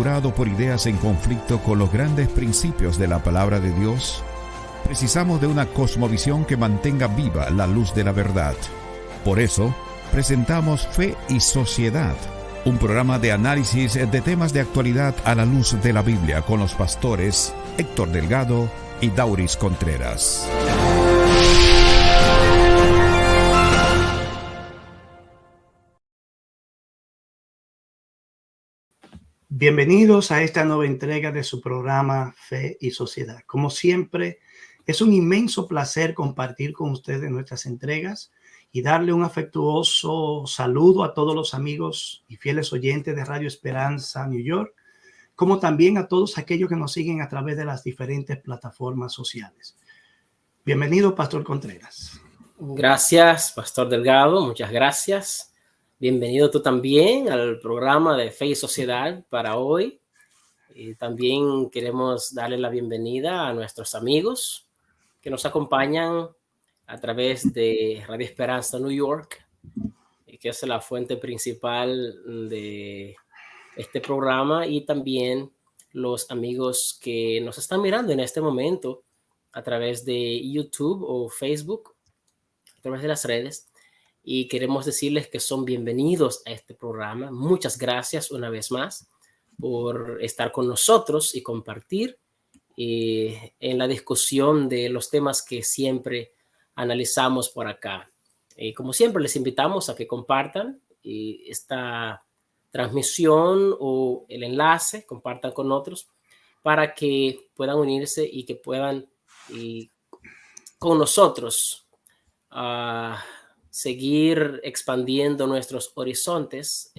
saturado por ideas en conflicto con los grandes principios de la palabra de Dios? Precisamos de una cosmovisión que mantenga viva la luz de la verdad. Por eso, presentamos Fe y Sociedad, un programa de análisis de temas de actualidad a la luz de la Biblia con los pastores Héctor Delgado y Dauris Contreras. Bienvenidos a esta nueva entrega de su programa Fe y Sociedad. Como siempre, es un inmenso placer compartir con ustedes nuestras entregas y darle un afectuoso saludo a todos los amigos y fieles oyentes de Radio Esperanza New York, como también a todos aquellos que nos siguen a través de las diferentes plataformas sociales. Bienvenido, Pastor Contreras. Gracias, Pastor Delgado. Muchas gracias. Bienvenido tú también al programa de Fe y Sociedad para hoy. Y también queremos darle la bienvenida a nuestros amigos que nos acompañan a través de Radio Esperanza New York, que es la fuente principal de este programa, y también los amigos que nos están mirando en este momento a través de YouTube o Facebook, a través de las redes. Y queremos decirles que son bienvenidos a este programa. Muchas gracias una vez más por estar con nosotros y compartir en la discusión de los temas que siempre analizamos por acá. Como siempre, les invitamos a que compartan esta transmisión o el enlace, compartan con otros para que puedan unirse y que puedan con nosotros seguir expandiendo nuestros horizontes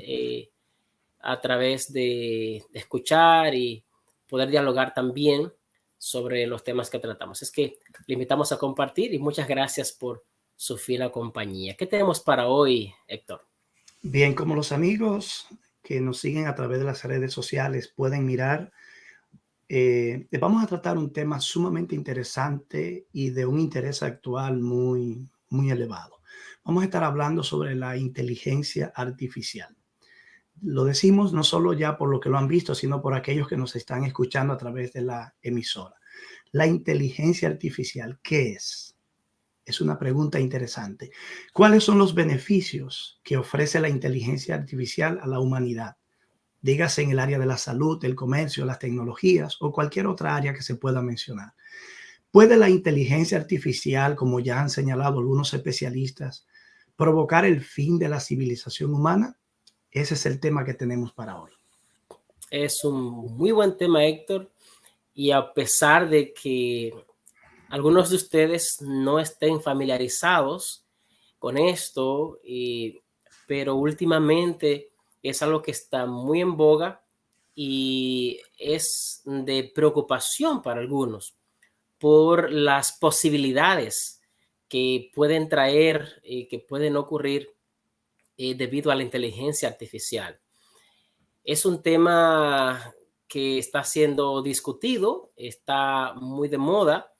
a través de escuchar y poder dialogar también sobre los temas que tratamos. Es que le invitamos a compartir y muchas gracias por su fiel compañía. ¿Qué tenemos para hoy, Héctor? Bien, como los amigos que nos siguen a través de las redes sociales pueden mirar, vamos a tratar un tema sumamente interesante y de un interés actual muy elevado. Vamos a estar hablando sobre la inteligencia artificial. Lo decimos no solo ya por lo que lo han visto, sino por aquellos que nos están escuchando a través de la emisora. La inteligencia artificial, ¿qué es? Es una pregunta interesante. ¿Cuáles son los beneficios que ofrece la inteligencia artificial a la humanidad? Dígase en el área de la salud, el comercio, las tecnologías o cualquier otra área que se pueda mencionar. ¿Puede la inteligencia artificial, como ya han señalado algunos especialistas, provocar el fin de la civilización humana? Ese es el tema que tenemos para hoy. Es un muy buen tema, Héctor, y a pesar de que algunos de ustedes no estén familiarizados con esto, pero últimamente es algo que está muy en boga y es de preocupación para algunos por las posibilidades que pueden traer y que pueden ocurrir debido a la inteligencia artificial. Es un tema que está siendo discutido, está muy de moda,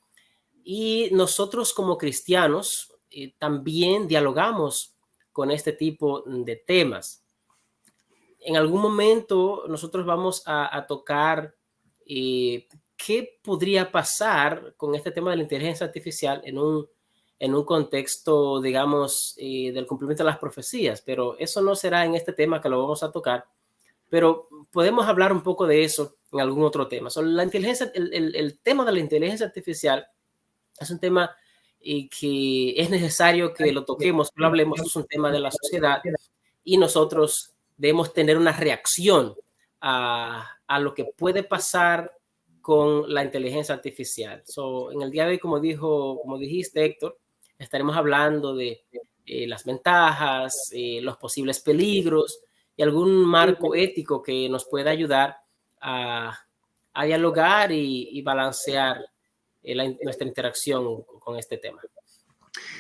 y nosotros como cristianos también dialogamos con este tipo de temas. En algún momento nosotros vamos a tocar qué podría pasar con este tema de la inteligencia artificial en un contexto, digamos, del cumplimiento de las profecías, pero eso no será en este tema que lo vamos a tocar, pero podemos hablar un poco de eso en algún otro tema. La inteligencia, el tema de la inteligencia artificial es un tema que es necesario que lo toquemos, que lo hablemos. Es un tema de la sociedad y nosotros debemos tener una reacción a lo que puede pasar con la inteligencia artificial. En el día de hoy, como dijiste, Héctor, estaremos hablando de las ventajas, los posibles peligros y algún marco ético que nos pueda ayudar a dialogar y balancear nuestra interacción con este tema.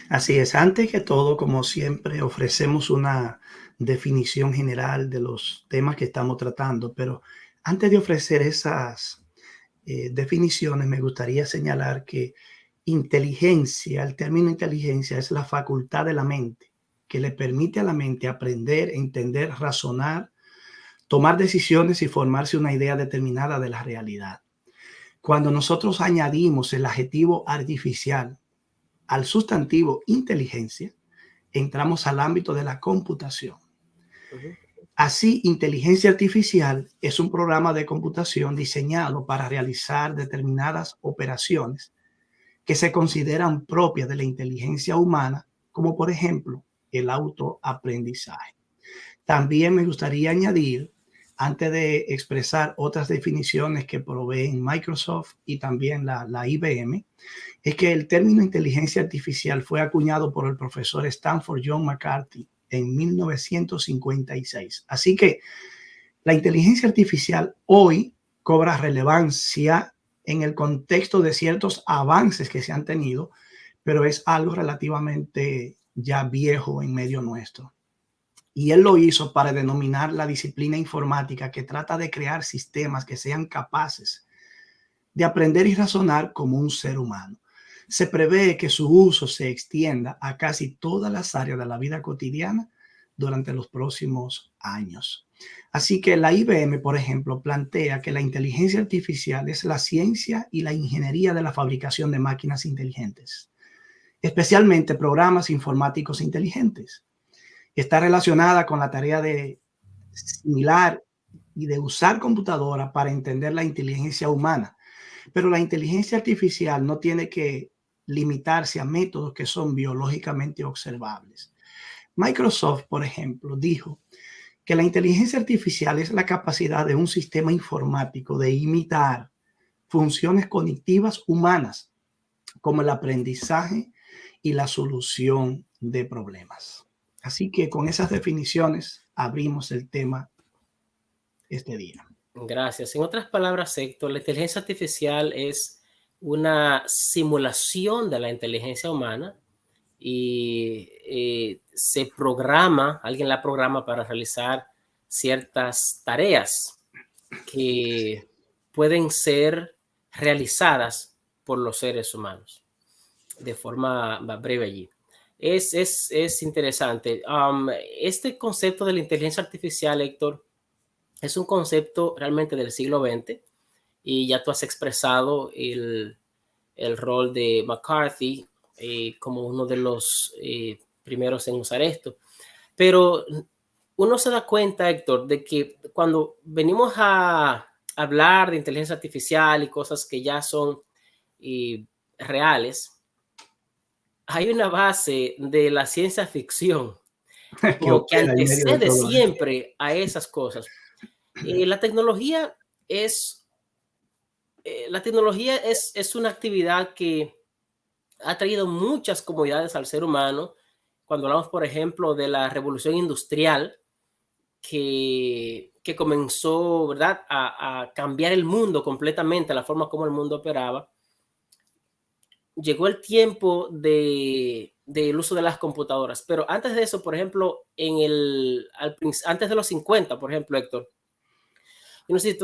Así es. Antes que todo, como siempre, ofrecemos una definición general de los temas que estamos tratando, pero antes de ofrecer esas definiciones, me gustaría señalar que inteligencia, el término inteligencia es la facultad de la mente que le permite a la mente aprender, entender, razonar, tomar decisiones y formarse una idea determinada de la realidad. Cuando nosotros añadimos el adjetivo artificial al sustantivo inteligencia, entramos al ámbito de la computación. Así, inteligencia artificial es un programa de computación diseñado para realizar determinadas operaciones que se consideran propias de la inteligencia humana, como por ejemplo el autoaprendizaje. También me gustaría añadir, antes de expresar otras definiciones que proveen Microsoft y también la IBM, es que el término inteligencia artificial fue acuñado por el profesor Stanford John McCarthy en 1956. Así que la inteligencia artificial hoy cobra relevancia en el contexto de ciertos avances que se han tenido, pero es algo relativamente ya viejo en medio nuestro. Y él lo hizo para denominar la disciplina informática que trata de crear sistemas que sean capaces de aprender y razonar como un ser humano. Se prevé que su uso se extienda a casi todas las áreas de la vida cotidiana durante los próximos años. Así que la IBM, por ejemplo, plantea que la inteligencia artificial es la ciencia y la ingeniería de la fabricación de máquinas inteligentes, especialmente programas informáticos inteligentes. Está relacionada con la tarea de similar y de usar computadora para entender la inteligencia humana. Pero la inteligencia artificial no tiene que limitarse a métodos que son biológicamente observables. Microsoft, por ejemplo, dijo que la inteligencia artificial es la capacidad de un sistema informático de imitar funciones cognitivas humanas, como el aprendizaje y la solución de problemas. Así que con esas definiciones abrimos el tema este día. Gracias. En otras palabras, Héctor, la inteligencia artificial es una simulación de la inteligencia humana y se programa, alguien la programa para realizar ciertas tareas que pueden ser realizadas por los seres humanos de forma breve allí. Es interesante. Este concepto de la inteligencia artificial, Héctor, es un concepto realmente del siglo XX y ya tú has expresado el rol de McCarthy como uno de los primeros en usar esto. Pero uno se da cuenta, Héctor, de que cuando venimos a hablar de inteligencia artificial y cosas que ya son reales, hay una base de la ciencia ficción que antecede siempre a esas cosas. La tecnología es una actividad que ha traído muchas comodidades al ser humano. Cuando hablamos, por ejemplo, de la revolución industrial que comenzó, ¿verdad?, a cambiar el mundo completamente, la forma como el mundo operaba. Llegó el tiempo del uso de las computadoras, pero antes de eso, por ejemplo, antes de los 50, por ejemplo, Héctor, yo no sé si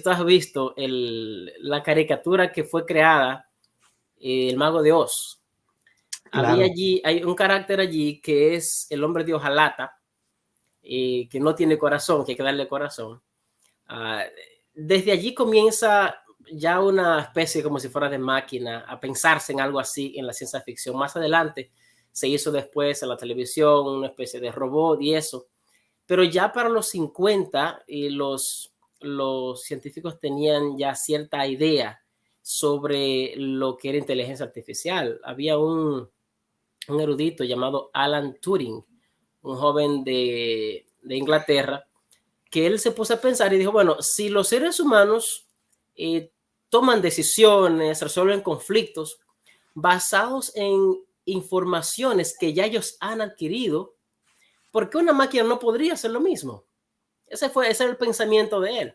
tú has visto la caricatura que fue creada, El Mago de Oz. Claro. Hay un carácter allí que es el hombre de hojalata, que no tiene corazón, que hay que darle corazón. Desde allí comienza ya una especie como si fuera de máquina a pensarse en algo así en la ciencia ficción. Más adelante se hizo después en la televisión una especie de robot y eso. Pero ya para los 50 los científicos tenían ya cierta idea sobre lo que era inteligencia artificial. Había un erudito llamado Alan Turing, un joven de Inglaterra, que él se puso a pensar y dijo, bueno, si los seres humanos toman decisiones, resuelven conflictos basados en informaciones que ya ellos han adquirido, ¿por qué una máquina no podría hacer lo mismo? Ese era el pensamiento de él.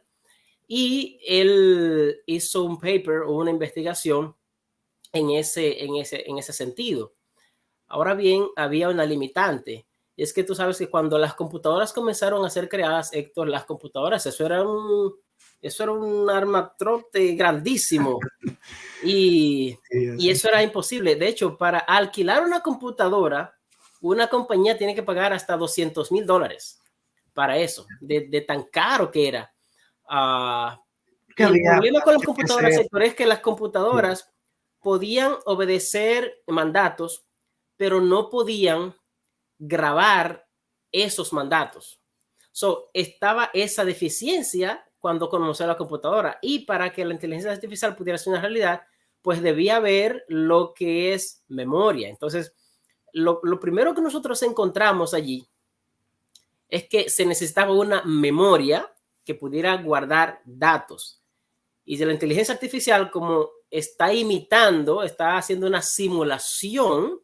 Y él hizo un paper o una investigación en ese sentido. Ahora bien, había una limitante. Y es que tú sabes que cuando las computadoras comenzaron a ser creadas, Héctor, las computadoras, eso era un armatrote grandísimo. Y eso era imposible. De hecho, para alquilar una computadora, una compañía tiene que pagar hasta $200,000 para eso, de tan caro que era. Que El había problema con las que computadoras, ser- Héctor, es que las computadoras podían obedecer mandatos, pero no podían grabar esos mandatos. Estaba esa deficiencia cuando conoció la computadora, y para que la inteligencia artificial pudiera ser una realidad, pues debía haber lo que es memoria. Entonces, lo primero que nosotros encontramos allí es que se necesitaba una memoria que pudiera guardar datos. Y de la inteligencia artificial, como está imitando, está haciendo una simulación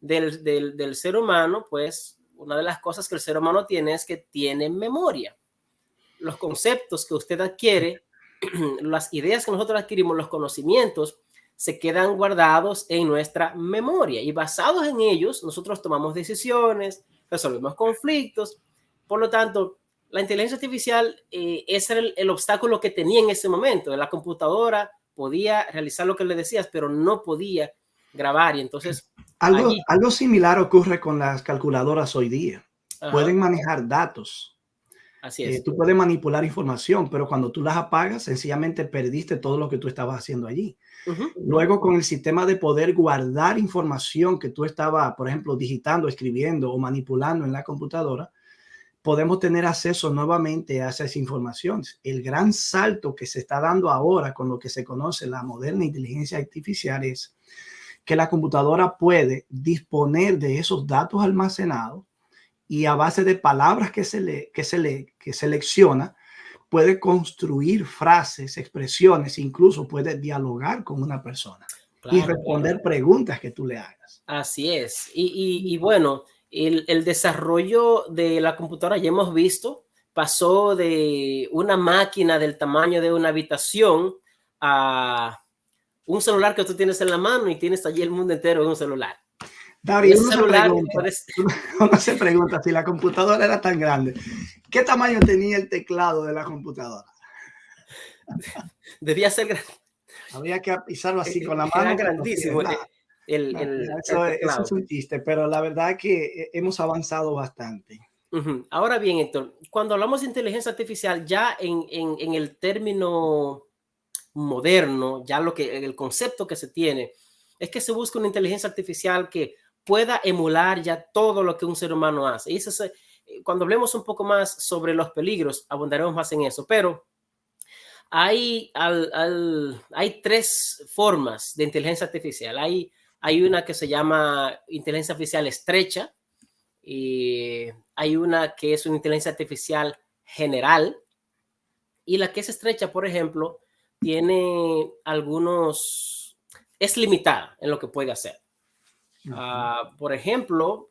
del ser humano, pues una de las cosas que el ser humano tiene es que tiene memoria. Los conceptos que usted adquiere, las ideas que nosotros adquirimos, los conocimientos, se quedan guardados en nuestra memoria, y basados en ellos nosotros tomamos decisiones, resolvemos conflictos. Por lo tanto, la inteligencia artificial ese era el obstáculo que tenía en ese momento. La computadora podía realizar lo que le decías, pero no podía grabar, y entonces allí. Algo similar ocurre con las calculadoras hoy día. Ajá, Pueden manejar datos. así es. Tú puedes manipular información, pero cuando tú las apagas, sencillamente perdiste todo lo que tú estabas haciendo allí. Luego, con el sistema de poder guardar información que tú estabas, por ejemplo, digitando, escribiendo o manipulando en la computadora, podemos tener acceso nuevamente a esas informaciones. El gran salto que se está dando ahora con lo que se conoce la moderna inteligencia artificial es que la computadora puede disponer de esos datos almacenados, y a base de palabras que selecciona, puede construir frases, expresiones, incluso puede dialogar con una persona y Claro, responder claro. preguntas que tú le hagas. Así es. Y bueno, el desarrollo de la computadora ya hemos visto, pasó de una máquina del tamaño de una habitación a un celular que tú tienes en la mano y tienes allí el mundo entero en un celular. Y David, ese celular puedes, uno se pregunta si la computadora era tan grande, ¿qué tamaño tenía el teclado de la computadora? debía ser Había que pisarlo así con la era mano. grandísimo Eso el es teclado. un chiste, pero la verdad que hemos avanzado bastante. Ahora bien, Héctor, cuando hablamos de inteligencia artificial, ya en el término moderno, ya el concepto que se tiene es que se busca una inteligencia artificial que pueda emular ya todo lo que un ser humano hace. Y eso cuando hablemos un poco más sobre los peligros, abundaremos más en eso. Pero hay tres formas de inteligencia artificial. Hay una que se llama inteligencia artificial estrecha, y hay una que es una inteligencia artificial general, y la que es estrecha, por ejemplo, tiene es limitada en lo que puede hacer. Por ejemplo,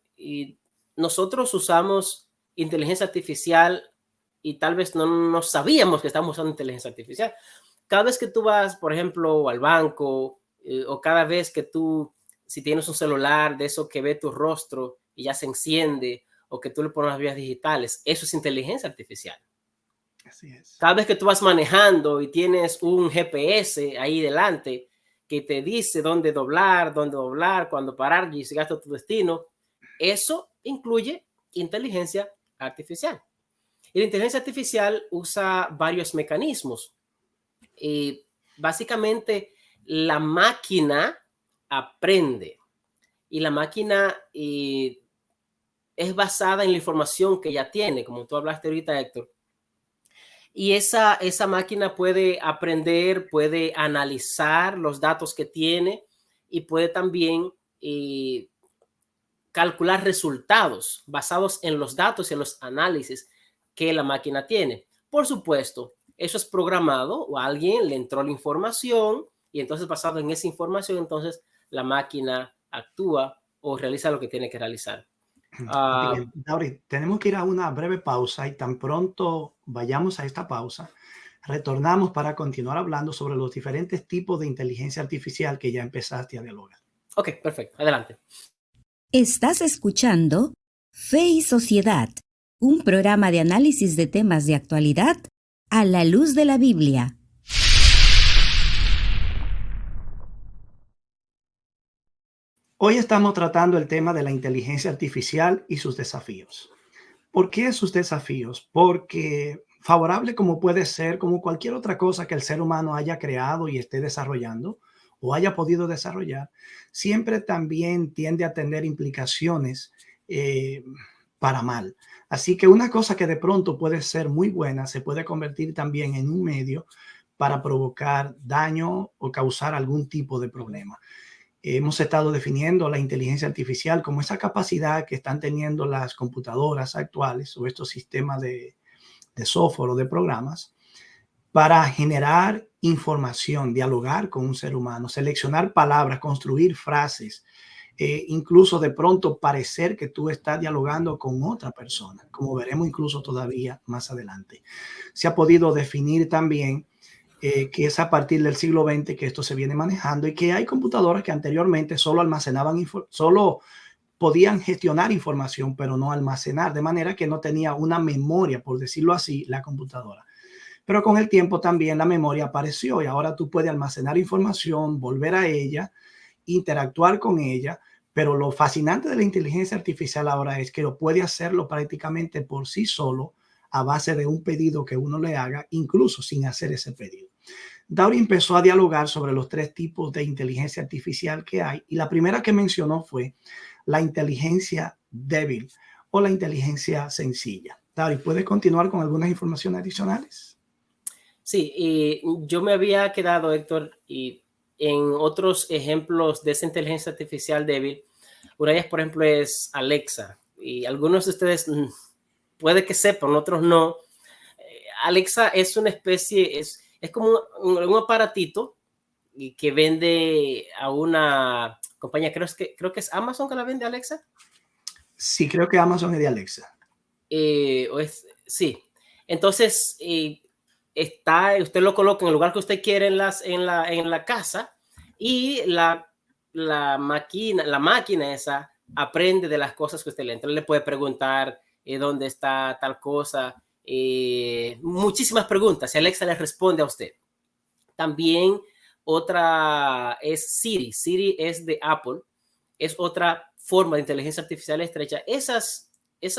nosotros usamos inteligencia artificial y tal vez no sabíamos que estamos usando inteligencia artificial. Cada vez que tú vas, por ejemplo, al banco, o cada vez que si tienes un celular de eso que ve tu rostro y ya se enciende, o que tú le pones las vías digitales, eso es inteligencia artificial. Así es. Cada vez que tú vas manejando y tienes un GPS ahí delante que te dice dónde doblar, cuándo parar y llegar a tu destino, eso incluye inteligencia artificial. Y la inteligencia artificial usa varios mecanismos. Básicamente, la máquina aprende, y la máquina es basada en la información que ya tiene, como tú hablaste ahorita, Héctor. Y esa máquina puede aprender, puede analizar los datos que tiene, y puede también calcular resultados basados en los datos y en los análisis que la máquina tiene. Por supuesto, eso es programado, o a alguien le entró la información, y entonces basado en esa información, entonces la máquina actúa o realiza lo que tiene que realizar. Bien, Dauri, tenemos que ir a una breve pausa, y tan pronto vayamos a esta pausa, retornamos para continuar hablando sobre los diferentes tipos de inteligencia artificial que ya empezaste a dialogar. Ok, perfecto. Adelante. Estás escuchando Fe y Sociedad, un programa de análisis de temas de actualidad a la luz de la Biblia. Hoy estamos tratando el tema de la inteligencia artificial y sus desafíos. ¿Por qué esos desafíos? Porque favorable como puede ser, como cualquier otra cosa que el ser humano haya creado y esté desarrollando o haya podido desarrollar, siempre también tiende a tener implicaciones eh, para mal. Así que una cosa que de pronto puede ser muy buena se puede convertir también en un medio para provocar daño o causar algún tipo de problema. Hemos estado definiendo la inteligencia artificial como esa capacidad que están teniendo las computadoras actuales o estos sistemas de software o de programas para generar información, dialogar con un ser humano, seleccionar palabras, construir frases, incluso de pronto parecer que tú estás dialogando con otra persona, como veremos incluso todavía más adelante. Se ha podido definir también que es a partir del siglo XX que esto se viene manejando y que hay computadoras que anteriormente solo almacenaban, solo podían gestionar información, pero no almacenar, de manera que no tenía una memoria, por decirlo así, la computadora. Pero con el tiempo también la memoria apareció y ahora tú puedes almacenar información, volver a ella, interactuar con ella, pero lo fascinante de la inteligencia artificial ahora es que lo puede hacerlo prácticamente por sí solo a base de un pedido que uno le haga, incluso sin hacer ese pedido. Downey empezó a dialogar sobre los tres tipos de inteligencia artificial que hay y la primera que mencionó fue la inteligencia débil o la inteligencia sencilla. Downey, ¿puedes continuar con algunas informaciones adicionales? Sí, y yo me había quedado, Héctor, y en otros ejemplos de esa inteligencia artificial débil, una de ellas, por ejemplo, es Alexa. Y algunos de ustedes puede que sepan, otros no. Alexa es una especie, es como un aparatito que vende a una compañía, creo que es Amazon que la vende, Alexa. Sí, creo que Amazon es de Alexa. Sí, entonces usted lo coloca en el lugar que usted quiere en la casa y la máquina esa aprende de las cosas que usted le entra. Le puede preguntar dónde está tal cosa, muchísimas preguntas, y Alexa le responde a usted. También otra es Siri. Siri es de Apple, es otra forma de inteligencia artificial estrecha. Esas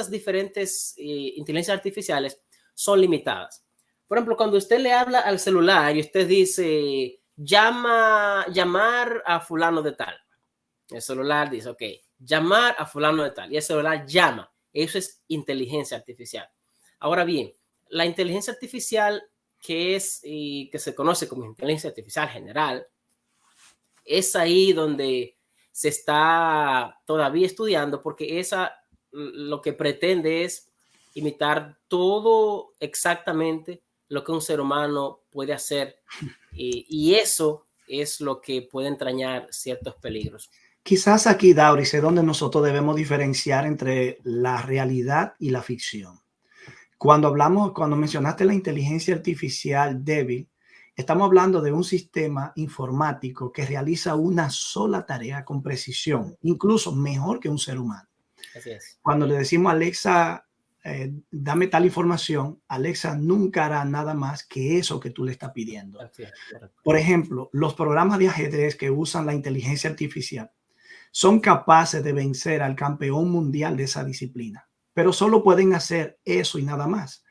diferentes inteligencias artificiales son limitadas. Por ejemplo, cuando usted le habla al celular y usted dice, llamar a fulano de tal. El celular dice, ok, llamar a fulano de tal. Y el celular llama. Eso es inteligencia artificial. Ahora bien, la inteligencia artificial que se conoce como inteligencia artificial general, es ahí donde se está todavía estudiando, porque esa lo que pretende es imitar todo exactamente lo que un ser humano puede hacer, y eso es lo que puede entrañar ciertos peligros. Quizás aquí, Dauris, es donde nosotros debemos diferenciar entre la realidad y la ficción. Cuando mencionaste la inteligencia artificial débil, estamos hablando de un sistema informático que realiza una sola tarea con precisión, incluso mejor que un ser humano. Así es. Cuando le decimos a Alexa, dame tal información, Alexa nunca hará nada más que eso que tú le estás pidiendo. Así es, correcto. Por ejemplo, los programas de ajedrez que usan la inteligencia artificial son capaces de vencer al campeón mundial de esa disciplina, pero solo pueden hacer eso y nada más.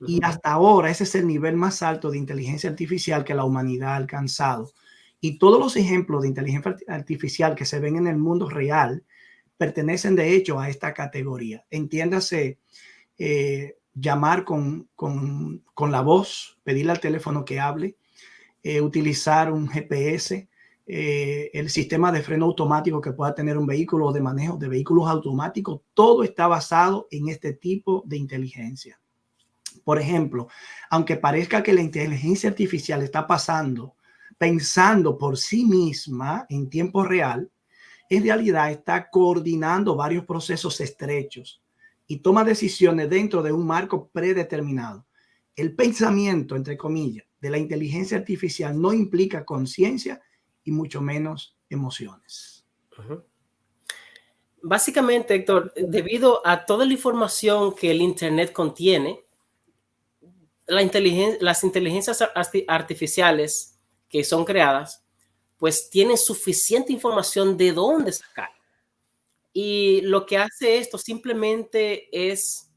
Y hasta ahora ese es el nivel más alto de inteligencia artificial que la humanidad ha alcanzado. Y todos los ejemplos de inteligencia artificial que se ven en el mundo real pertenecen de hecho a esta categoría. Entiéndase, llamar con la voz, pedirle al teléfono que hable, utilizar un GPS, el sistema de freno automático que pueda tener un vehículo de manejo de vehículos automáticos, todo está basado en este tipo de inteligencia. Por ejemplo, aunque parezca que la inteligencia artificial está pensando por sí misma en tiempo real, en realidad está coordinando varios procesos estrechos y toma decisiones dentro de un marco predeterminado. El pensamiento, entre comillas, de la inteligencia artificial no implica conciencia y mucho menos emociones. Básicamente, Héctor, debido a toda la información que el Internet contiene, las inteligencias artificiales que son creadas, pues tienen suficiente información de dónde sacar. Y lo que hace esto simplemente es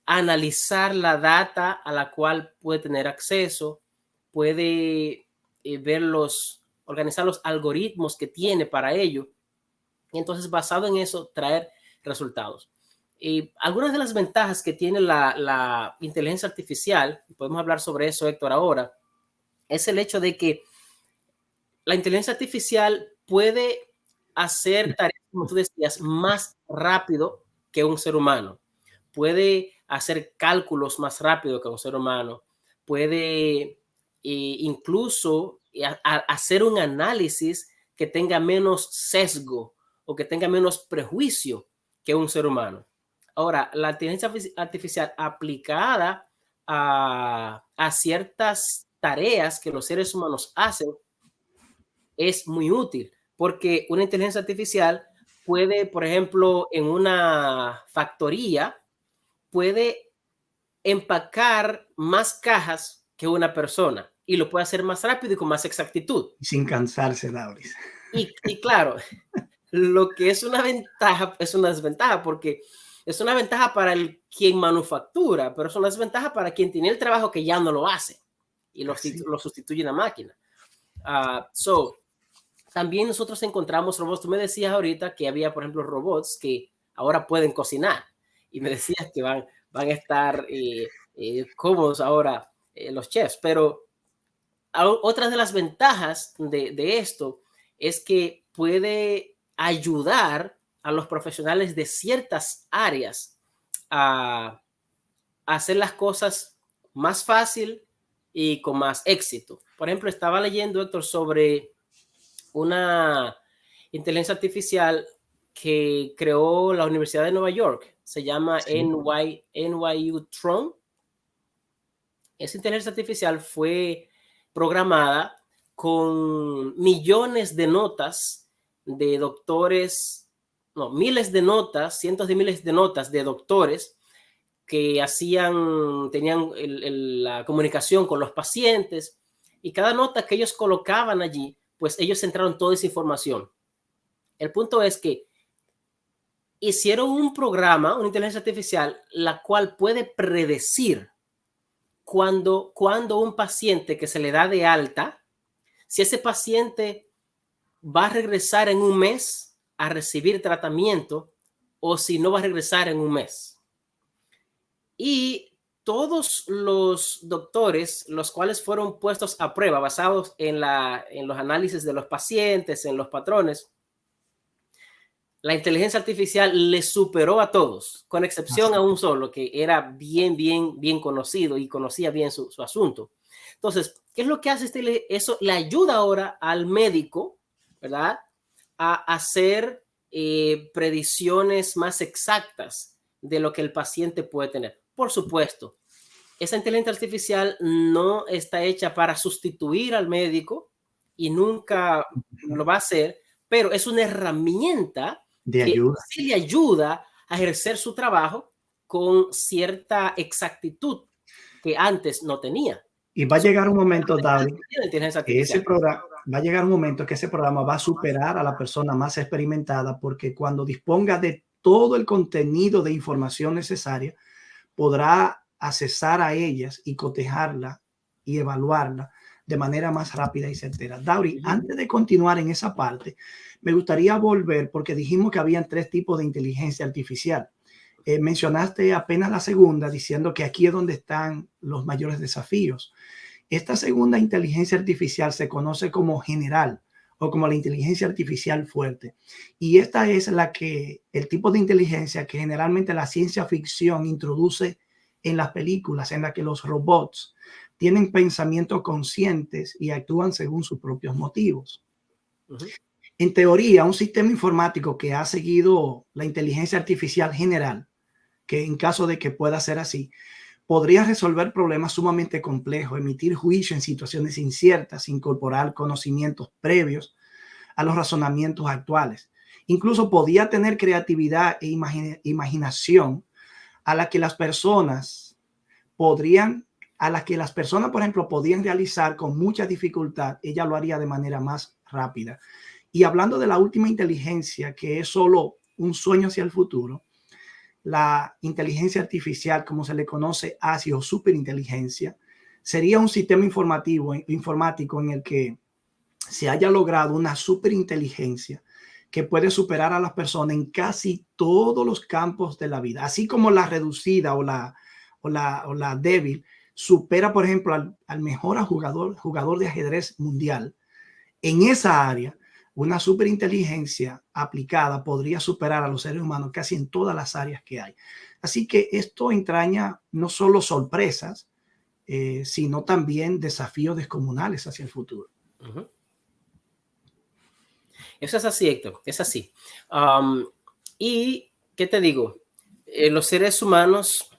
analizar la data a la cual puede tener acceso, puede organizar los algoritmos que tiene para ello. Y entonces, basado en eso, traer resultados. Algunas de las ventajas que tiene la inteligencia artificial, podemos hablar sobre eso, Héctor, ahora, es el hecho de que la inteligencia artificial puede hacer tareas, como tú decías, más rápido que un ser humano. Puede hacer cálculos más rápido que un ser humano. Puede incluso hacer un análisis que tenga menos sesgo o que tenga menos prejuicio que un ser humano. Ahora, la inteligencia artificial aplicada a ciertas tareas que los seres humanos hacen es muy útil, porque una inteligencia artificial puede, por ejemplo, en una factoría, puede empacar más cajas que una persona y lo puede hacer más rápido y con más exactitud. Sin cansarse, Dauris. Y claro, lo que es una ventaja es una desventaja, porque es una ventaja para quien manufactura, pero es una desventaja para quien tiene el trabajo que ya no lo hace y lo sustituye una máquina. También nosotros encontramos robots. Tú me decías ahorita que había, por ejemplo, robots que ahora pueden cocinar y me decías que van a estar cómodos ahora los chefs. Pero otra de las ventajas de esto es que puede ayudar a los profesionales de ciertas áreas a hacer las cosas más fácil y con más éxito. Por ejemplo, estaba leyendo, Héctor, sobre una inteligencia artificial que creó la Universidad de Nueva York. Se llama NYU Tron. Esa inteligencia artificial fue programada con millones de notas de doctores, miles de notas, cientos de miles de notas de doctores que tenían la comunicación con los pacientes, y cada nota que ellos colocaban allí, pues ellos centraron toda esa información. El punto es que hicieron un programa, una inteligencia artificial, la cual puede predecir cuando un paciente que se le da de alta, si ese paciente va a regresar en un mes a recibir tratamiento o si no va a regresar en un mes. Y todos los doctores, los cuales fueron puestos a prueba, basados en los análisis de los pacientes, en los patrones, la inteligencia artificial les superó a todos, con excepción a un solo, que era bien conocido y conocía bien su asunto. Entonces, ¿qué es lo que hace eso? Le ayuda ahora al médico, ¿verdad?, a hacer predicciones más exactas de lo que el paciente puede tener. Por supuesto, esa inteligencia artificial no está hecha para sustituir al médico y nunca lo va a hacer, pero es una herramienta de ayuda. Que sí le ayuda a ejercer su trabajo con cierta exactitud que antes no tenía. Y va a llegar un momento, David, que ese programa va a superar a la persona más experimentada, porque cuando disponga de todo el contenido de información necesaria, podrá accesar a ellas y cotejarla y evaluarla de manera más rápida y certera. Dauri, antes de continuar en esa parte, me gustaría volver, porque dijimos que habían 3 tipos de inteligencia artificial. Mencionaste apenas la segunda, diciendo que aquí es donde están los mayores desafíos. Esta segunda inteligencia artificial se conoce como general o como la inteligencia artificial fuerte. Y esta es el tipo de inteligencia que generalmente la ciencia ficción introduce en las películas, en la que los robots tienen pensamientos conscientes y actúan según sus propios motivos. En teoría, un sistema informático que ha seguido la inteligencia artificial general, que en caso de que pueda ser así, podría resolver problemas sumamente complejos, emitir juicio en situaciones inciertas, incorporar conocimientos previos a los razonamientos actuales. Incluso podía tener creatividad e imaginación a la que las personas, por ejemplo, podían realizar con mucha dificultad. Ella lo haría de manera más rápida. Y hablando de la última inteligencia, que es solo un sueño hacia el futuro, la inteligencia artificial, como se le conoce así, o superinteligencia, sería un sistema informático en el que se haya logrado una superinteligencia que puede superar a las personas en casi todos los campos de la vida, así como la reducida o la débil supera, por ejemplo, al mejor jugador de ajedrez mundial. En esa área, una superinteligencia aplicada podría superar a los seres humanos casi en todas las áreas que hay. Así que esto entraña no solo sorpresas, sino también desafíos descomunales hacia el futuro. Uh-huh. Eso es así, Héctor, es así. Y, ¿qué te digo? Los seres humanos,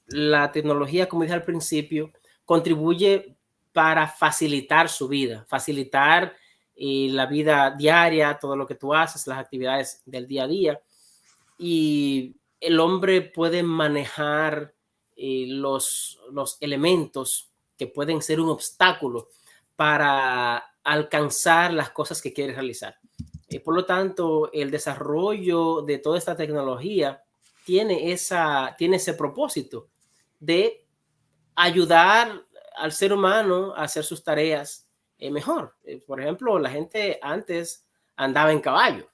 la tecnología, como dije al principio, contribuye para facilitar su vida, facilitar la vida diaria, todo lo que tú haces, las actividades del día a día. Y el hombre puede manejar los elementos que pueden ser un obstáculo para alcanzar las cosas que quiere realizar. Por lo tanto, el desarrollo de toda esta tecnología tiene ese propósito de ayudar al ser humano a hacer sus tareas mejor. Por ejemplo, la gente antes andaba en caballo,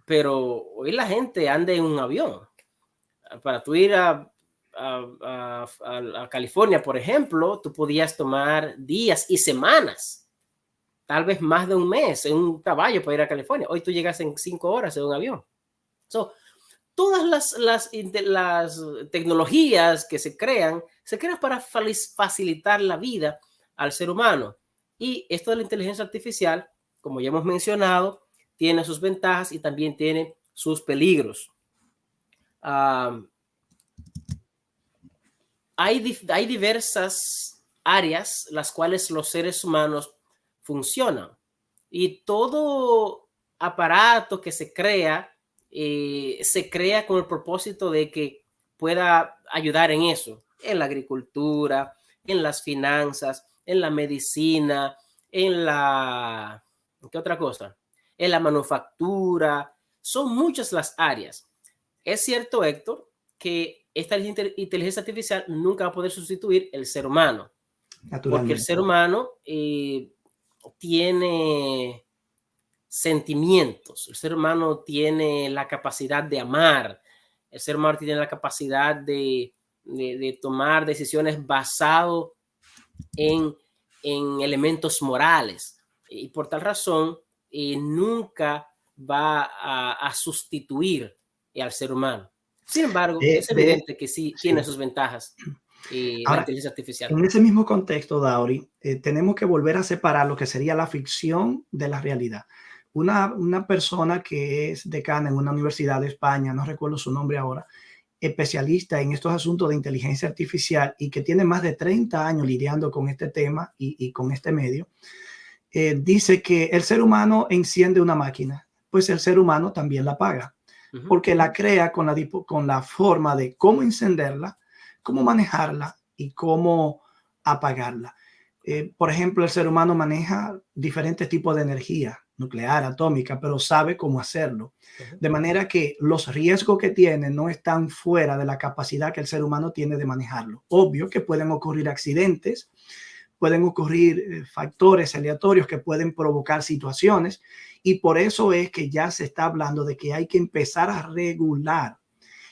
pero hoy la gente anda en un avión. Para tú ir a California, por ejemplo, tú podías tomar días y semanas, tal vez más de un mes en un caballo para ir a California. Hoy tú llegas en 5 horas en un avión. Todas las tecnologías que se crean para facilitar la vida al ser humano. Y esto de la inteligencia artificial, como ya hemos mencionado, tiene sus ventajas y también tiene sus peligros. Hay diversas áreas las cuales los seres humanos funcionan, y todo aparato que se crea con el propósito de que pueda ayudar en eso, en la agricultura, en las finanzas, en la medicina, ¿qué otra cosa? En la manufactura. Son muchas las áreas. Es cierto, Héctor, que esta inteligencia artificial nunca va a poder sustituir el ser humano, porque el ser humano tiene sentimientos, el ser humano tiene la capacidad de amar, el ser humano tiene la capacidad de tomar decisiones basado en elementos morales, y por tal razón nunca va a sustituir al ser humano. Sin embargo, es evidente que sí tiene sus ventajas la inteligencia artificial. En ese mismo contexto, Dauri, tenemos que volver a separar lo que sería la ficción de la realidad. Una persona que es decana en una universidad de España, no recuerdo su nombre ahora, especialista en estos asuntos de inteligencia artificial y que tiene más de 30 años lidiando con este tema y con este medio, dice que el ser humano enciende una máquina, pues el ser humano también la apaga, porque la crea con la forma de cómo encenderla, cómo manejarla y cómo apagarla. Por ejemplo, el ser humano maneja diferentes tipos de energía, nuclear, atómica, pero sabe cómo hacerlo. De manera que los riesgos que tiene no están fuera de la capacidad que el ser humano tiene de manejarlo. Obvio que pueden ocurrir accidentes, pueden ocurrir factores aleatorios que pueden provocar situaciones, y por eso es que ya se está hablando de que hay que empezar a regular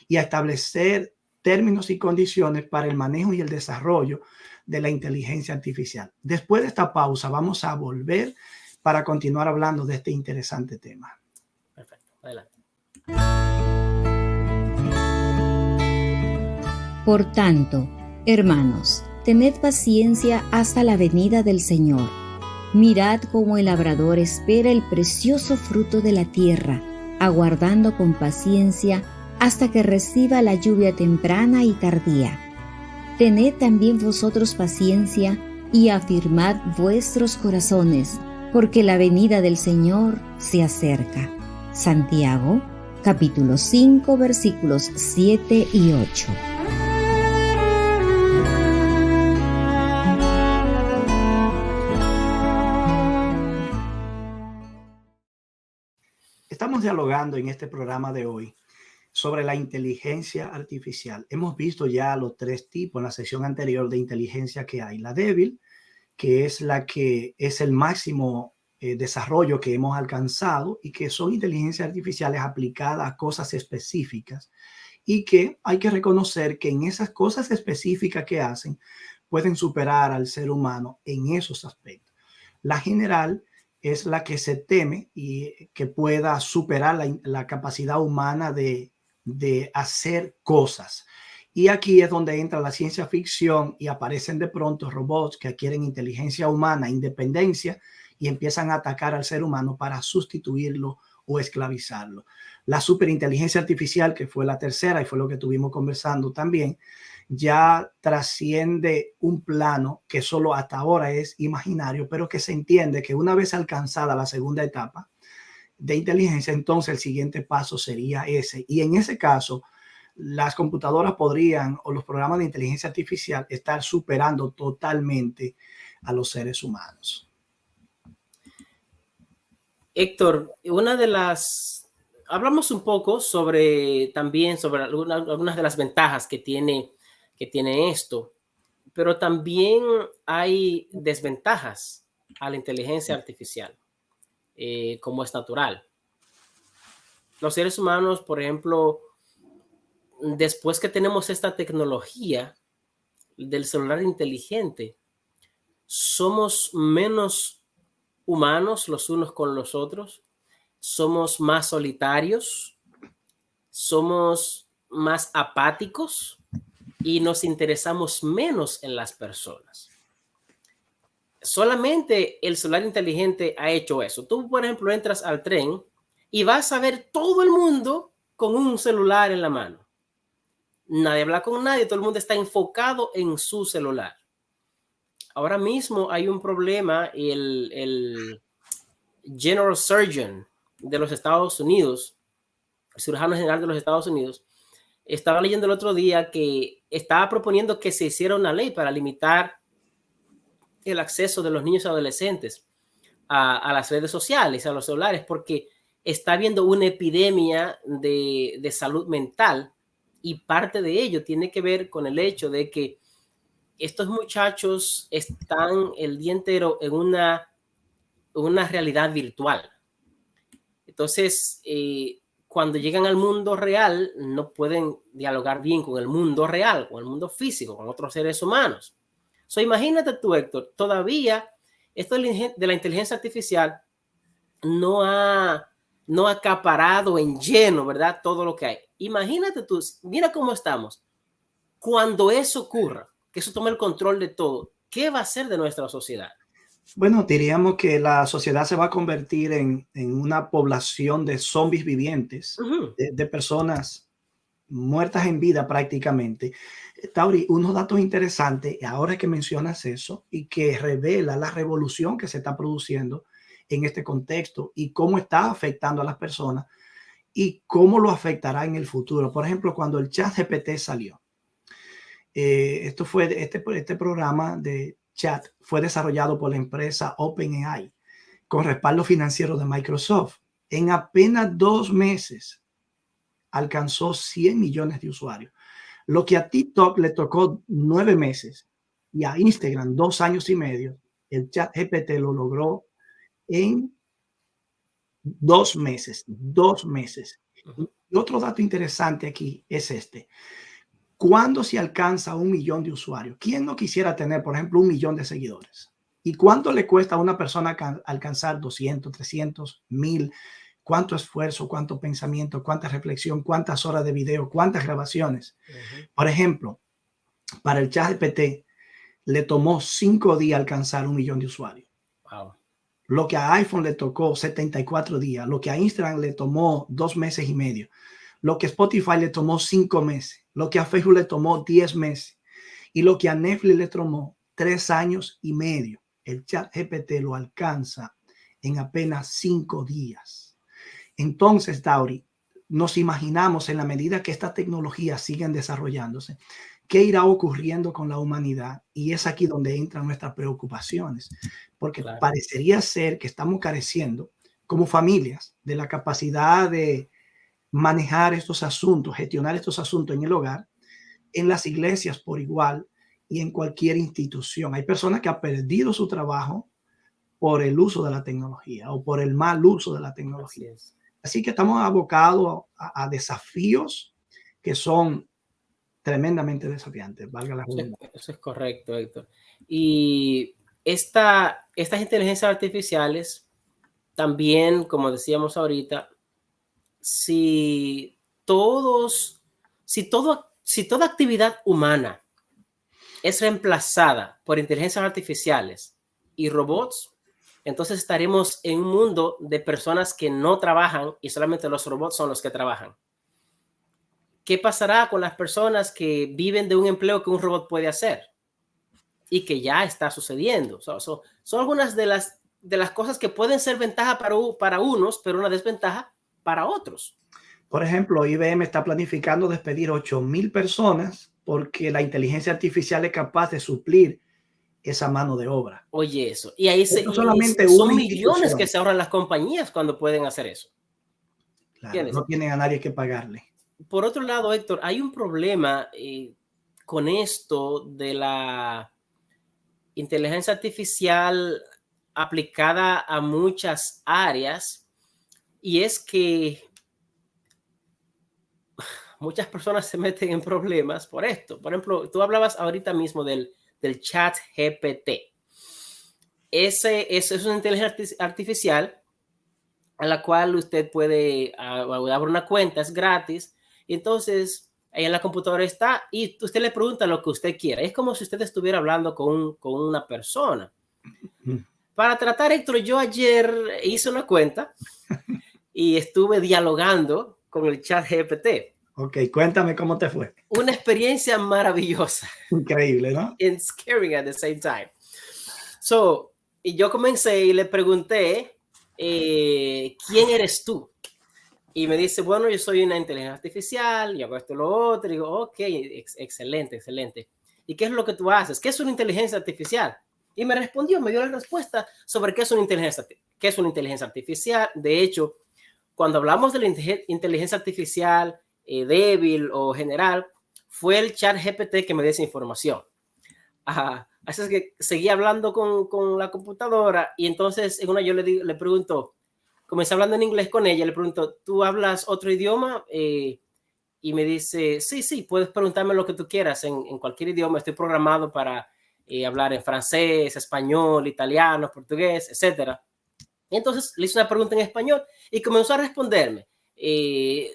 y a establecer términos y condiciones para el manejo y el desarrollo de la inteligencia artificial. Después de esta pausa vamos a volver para continuar hablando de este interesante tema. Perfecto, adelante. Por tanto, hermanos, tened paciencia hasta la venida del Señor. Mirad cómo el labrador espera el precioso fruto de la tierra, aguardando con paciencia hasta que reciba la lluvia temprana y tardía. Tened también vosotros paciencia y afirmad vuestros corazones, porque la venida del Señor se acerca. Santiago, capítulo 5, versículos 7 y 8. Estamos dialogando en este programa de hoy sobre la inteligencia artificial. Hemos visto ya los 3 tipos en la sesión anterior de inteligencia que hay. La débil, que es la que es el máximo desarrollo que hemos alcanzado y que son inteligencias artificiales aplicadas a cosas específicas y que hay que reconocer que en esas cosas específicas que hacen pueden superar al ser humano en esos aspectos. La general es la que se teme y que pueda superar la capacidad humana de hacer cosas. Y aquí es donde entra la ciencia ficción y aparecen de pronto robots que adquieren inteligencia humana, independencia y empiezan a atacar al ser humano para sustituirlo o esclavizarlo. La superinteligencia artificial, que fue la tercera y fue lo que estuvimos conversando también, ya trasciende un plano que solo hasta ahora es imaginario, pero que se entiende que una vez alcanzada la segunda etapa de inteligencia, entonces el siguiente paso sería ese. Y en ese caso, las computadoras podrían, o los programas de inteligencia artificial, estar superando totalmente a los seres humanos. Héctor, hablamos un poco también sobre algunas de las ventajas que tiene esto, pero también hay desventajas a la inteligencia artificial, como es natural. Los seres humanos, por ejemplo, después que tenemos esta tecnología del celular inteligente, somos menos humanos los unos con los otros, somos más solitarios, somos más apáticos y nos interesamos menos en las personas. Solamente el celular inteligente ha hecho eso. Tú, por ejemplo, entras al tren y vas a ver todo el mundo con un celular en la mano. Nadie habla con nadie, todo el mundo está enfocado en su celular. Ahora mismo hay un problema, el General Surgeon de los Estados Unidos, el cirujano general de los Estados Unidos, estaba leyendo el otro día que estaba proponiendo que se hiciera una ley para limitar el acceso de los niños y adolescentes a las redes sociales, a los celulares, porque está habiendo una epidemia de salud mental y parte de ello tiene que ver con el hecho de que estos muchachos están el día entero en una realidad virtual. Entonces, cuando llegan al mundo real, no pueden dialogar bien con el mundo real, con el mundo físico, con otros seres humanos. Imagínate tú, Héctor, todavía esto de la inteligencia artificial no ha acaparado en lleno, ¿verdad? Todo lo que hay. Imagínate tú, mira cómo estamos. Cuando eso ocurra, que eso tome el control de todo, ¿qué va a ser de nuestra sociedad? Bueno, diríamos que la sociedad se va a convertir en una población de zombies vivientes, de personas muertas en vida prácticamente. Tauri, unos datos interesantes, ahora que mencionas eso, y que revela la revolución que se está produciendo en este contexto y cómo está afectando a las personas y cómo lo afectará en el futuro. Por ejemplo, cuando el ChatGPT salió, este programa de chat fue desarrollado por la empresa OpenAI con respaldo financiero de Microsoft. En apenas 2 meses alcanzó 100 millones de usuarios. Lo que a TikTok le tocó 9 meses y a Instagram 2 años y medio, el ChatGPT lo logró en 2 meses. 2 meses. Y otro dato interesante aquí es este. ¿Cuándo se alcanza 1 millón de usuarios? ¿Quién no quisiera tener, por ejemplo, 1 millón de seguidores? ¿Y cuánto le cuesta a una persona alcanzar 200, 300, 1000? ¿Cuánto esfuerzo, cuánto pensamiento, cuánta reflexión, cuántas horas de video, cuántas grabaciones? Por ejemplo, para el ChatGPT le tomó 5 días alcanzar 1 millón de usuarios. Wow. Lo que a iPhone le tocó 74 días, lo que a Instagram le tomó 2 meses y medio, lo que a Spotify le tomó 5 meses, lo que a Facebook le tomó 10 meses y lo que a Netflix le tomó 3 años y medio. El ChatGPT lo alcanza en apenas 5 días. Entonces, Tauri, nos imaginamos en la medida que estas tecnologías siguen desarrollándose, qué irá ocurriendo con la humanidad, y es aquí donde entran nuestras preocupaciones, porque claro, parecería ser que estamos careciendo como familias de la capacidad de manejar estos asuntos, gestionar estos asuntos en el hogar, en las iglesias por igual y en cualquier institución. Hay personas que han perdido su trabajo por el uso de la tecnología o por el mal uso de la Así tecnología. es. Así que estamos abocados a desafíos que son tremendamente desafiantes, valga la redundancia. Eso es correcto, Héctor. Y estas inteligencias artificiales también, como decíamos ahorita, si todos, si toda actividad humana es reemplazada por inteligencias artificiales y robots, entonces estaremos en un mundo de personas que no trabajan y solamente los robots son los que trabajan. ¿Qué pasará con las personas que viven de un empleo que un robot puede hacer? Y que ya está sucediendo. Son algunas de las cosas que pueden ser ventaja para unos, pero una desventaja para otros. Por ejemplo, IBM está planificando despedir 8,000 personas porque la inteligencia artificial es capaz de suplir esa mano de obra. Oye, eso. Y ahí Esto es solamente son una millones que institución. se ahorran las compañías cuando pueden hacer eso. Claro, ¿Entiendes? no tienen a nadie que pagarle. Por otro lado, Héctor, hay un problema con esto de la inteligencia artificial aplicada a muchas áreas, y es que muchas personas se meten en problemas por esto. Por ejemplo, tú hablabas ahorita mismo del chat GPT. Ese es una inteligencia artificial a la cual usted puede abrir una cuenta, es gratis, y entonces ahí en la computadora está y usted le pregunta lo que usted quiera. Es como si usted estuviera hablando con una persona. Para tratar, Héctor, yo ayer hice una cuenta y estuve dialogando con el chat GPT. Ok, cuéntame cómo te fue. Una experiencia maravillosa. Increíble, ¿no? And scary at the same time. So, y yo comencé y le pregunté, ¿quién eres tú? Y me dice, bueno, yo soy una inteligencia artificial, yo hago esto y lo otro. Y digo, ok, excelente, excelente. ¿Y qué es lo que tú haces? ¿Qué es una inteligencia artificial? Y me respondió, me dio la respuesta sobre qué es una inteligencia artificial. De hecho, cuando hablamos de la inteligencia artificial débil o general, fue el chat GPT que me dio esa información. Así es que seguí hablando con la computadora y entonces en una yo le pregunto, comencé hablando en inglés con ella, le pregunto, ¿tú hablas otro idioma? Y me dice, sí, puedes preguntarme lo que tú quieras en cualquier idioma, estoy programado para hablar en francés, español, italiano, portugués, etc. Y entonces le hice una pregunta en español y comenzó a responderme.